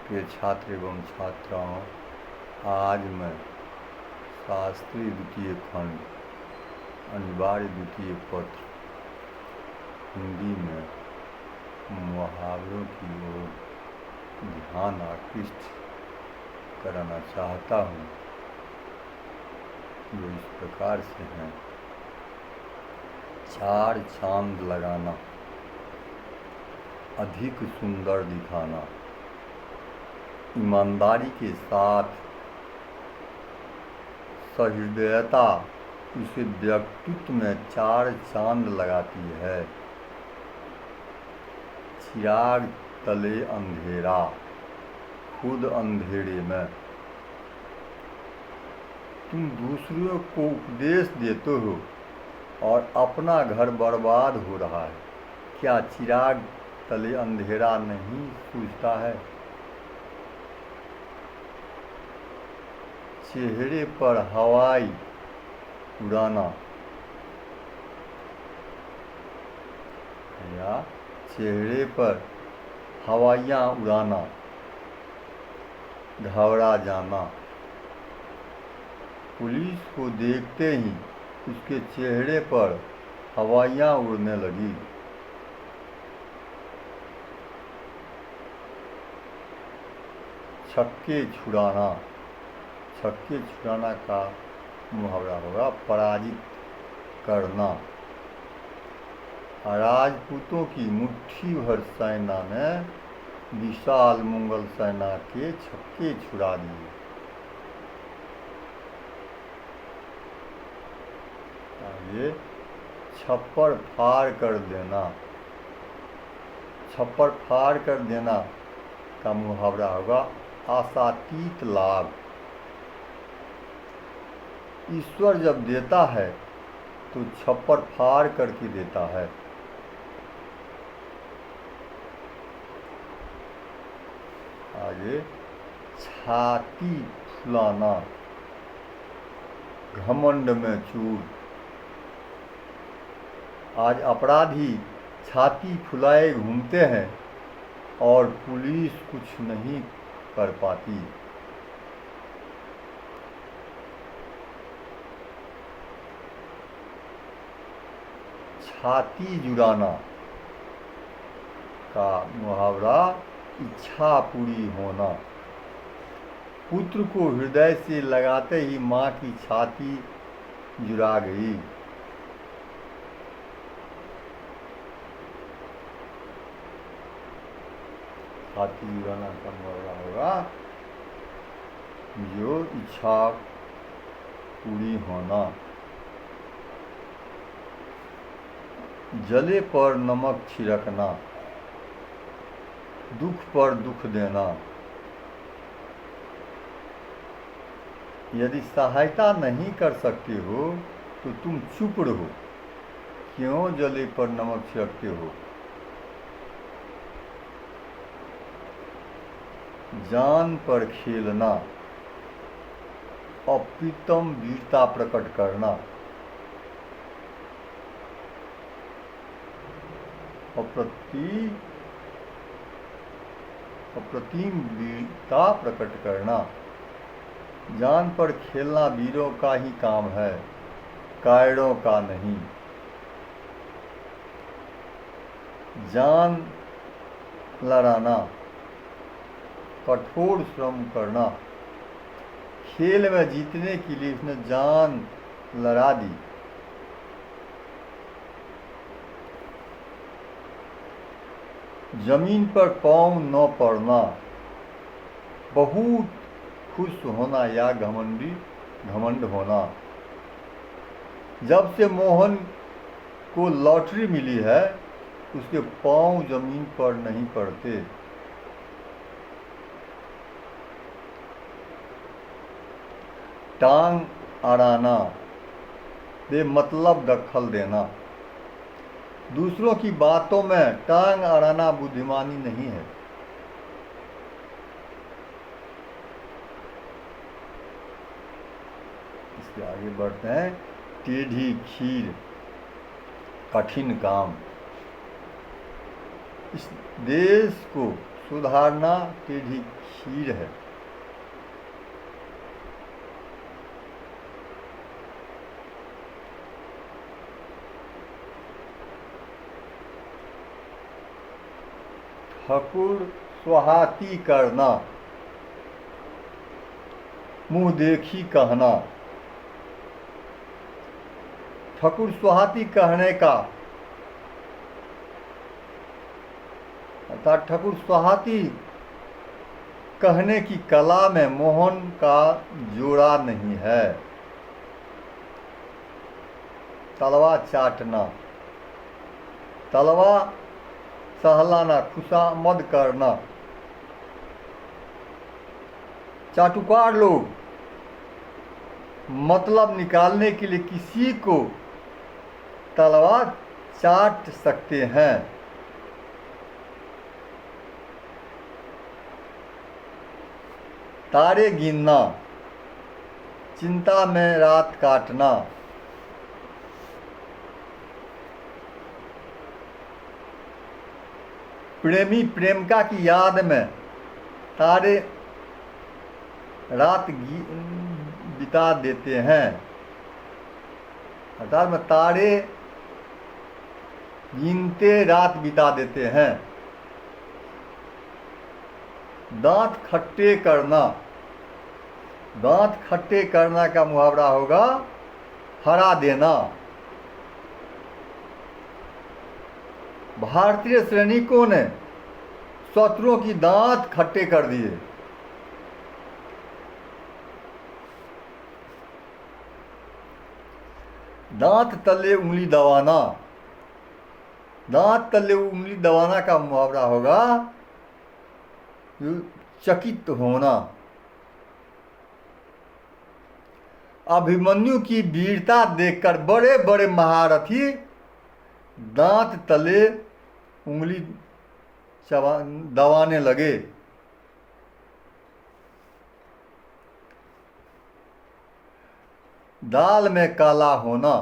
प्रिय छात्र एवं छात्राओं, आज मैं शास्त्री द्वितीय खंड अनिवार्य द्वितीय पत्र हिंदी में मुहावरों की ओर ध्यान आकृष्ट कराना चाहता हूँ, जो इस प्रकार से हैं। चार चांद लगाना, अधिक सुंदर दिखाना, ईमानदारी के साथ सहृदयता उसे व्यक्तित्व में चार चांद लगाती है। चिराग तले अंधेरा, खुद अंधेरे में। तुम दूसरों को उपदेश देते हो और अपना घर बर्बाद हो रहा है। क्या चिराग तले अंधेरा नहीं सूझता है? चेहरे पर हवाई उड़ाना या चेहरे पर हवाइयाँ उड़ाना, घबरा जाना। पुलिस को देखते ही उसके चेहरे पर हवाइयाँ उड़ने लगी। छक्के छुड़ाना, छक्के छुड़ाना का मुहावरा होगा पराजित करना। राजपूतों की मुट्ठी भर सेना ने विशाल मुगल सेना के छक्के छुड़ा दिए। आगे छप्पर फाड़ कर देना, छप्पर फाड़ कर देना का मुहावरा होगा आशातीत लाभ। ईश्वर जब देता है तो छप्पर फाड़ करके देता है। आगे छाती फुलाना, घमंड में चूर। आज अपराधी छाती फुलाए घूमते हैं और पुलिस कुछ नहीं कर पाती। छाती जुड़ाना का मुहावरा इच्छा पूरी होना। पुत्र को हृदय से लगाते ही माँ की छाती जुड़ा गई। छाती जुड़ाना का मुहावरा होगा जो इच्छा पूरी होना। जले पर नमक छिड़कना, दुख पर दुख देना। यदि सहायता नहीं कर सकते हो तो तुम चुप रहो। क्यों जले पर नमक छिड़कते हो? जान पर खेलना, अप्रीतम वीरता प्रकट करना। अप्रतिम वीरता प्रकट करना। जान पर खेलना वीरों का ही काम है, कायरों का नहीं। जान लड़ाना, कठोर श्रम करना। खेल में जीतने के लिए उसने जान लड़ा दी। जमीन पर पाँव न पड़ना, बहुत खुश होना या घमंड होना। जब से मोहन को लॉटरी मिली है उसके पाँव जमीन पर नहीं पड़ते। टांग अड़ाना, बेमतलब दखल देना। दूसरों की बातों में टांग अड़ाना बुद्धिमानी नहीं है। इसके आगे बढ़ते हैं। टेढ़ी खीर, कठिन काम। इस देश को सुधारना टेढ़ी खीर है। ठकुर सुहाती करना, मुंह देखी कहना। ठकुर सुहाती कहने का अर्थात ठकुर सुहाती कहने की कला में मोहन का जोड़ा नहीं है। तलवा चाटना, तलवा सहलाना, खुशामद करना। चाटुकार लोग मतलब निकालने के लिए किसी को तलवा चाट सकते हैं। तारे गिनना, चिंता में रात काटना। प्रेमी प्रेमिका की याद में तारे रात बिता देते हैं। अर्थात में तारे गिनते रात बिता देते हैं। दांत खट्टे करना, दांत खट्टे करना का मुहावरा होगा हरा देना। भारतीय सैनिकों ने शत्रुओं की दांत खट्टे कर दिए। दांत तले उंगली दबाना, दांत तले उंगली दबाना का मुहावरा होगा चकित होना। अभिमन्यु की वीरता देखकर बड़े बड़े महारथी दांत तले उंगली दबाने लगे। दाल में काला होना,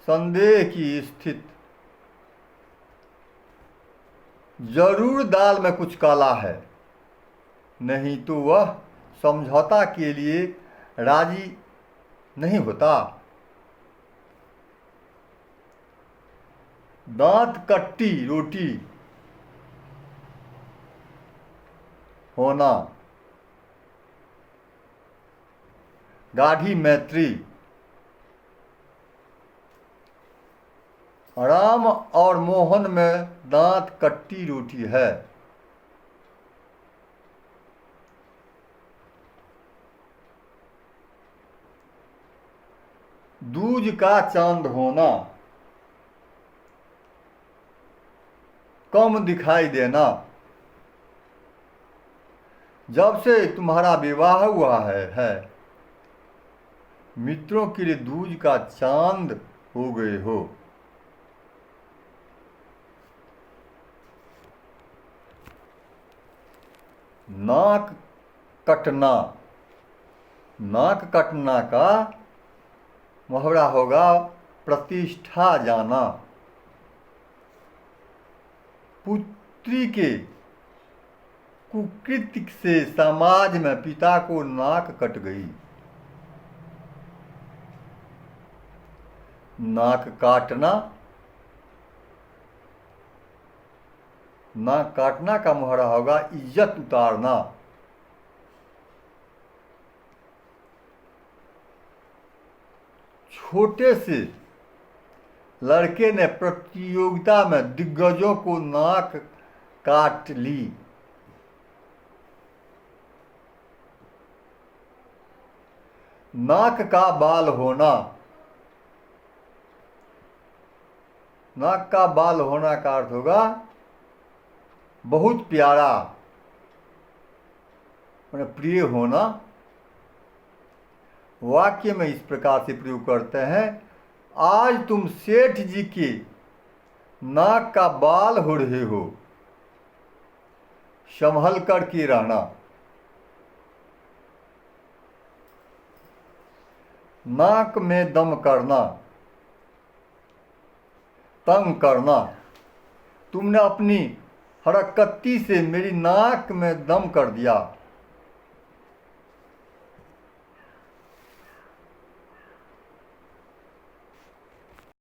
संदेह की स्थिति। जरूर दाल में कुछ काला है, नहीं तो वह समझौता के लिए राजी नहीं होता। दांत कट्टी रोटी होना। गाढ़ी मैत्री, राम और मोहन में दांत कट्टी रोटी है। दूज का चांद होना, कम दिखाई देना। जब से तुम्हारा विवाह हुआ है मित्रों के लिए दूज का चांद हो गए हो। नाक कटना, नाक कटना का मुहावरा होगा प्रतिष्ठा जाना। पुत्री के कुकृत्य से समाज में पिता को नाक कट गई। नाक काटना, नाक काटना का मुहावरा होगा इज्जत उतारना। छोटे से लड़के ने प्रतियोगिता में दिग्गजों को नाक काट ली। नाक का बाल होना, नाक का बाल होना का अर्थ होगा बहुत प्यारा, प्रिय होना। वाक्य में इस प्रकार से प्रयोग करते हैं, आज तुम सेठ जी के नाक का बाल हो रहे हो, संभल कर के रहना। नाक में दम करना, तंग करना। तुमने अपनी हरकत्ती से मेरी नाक में दम कर दिया।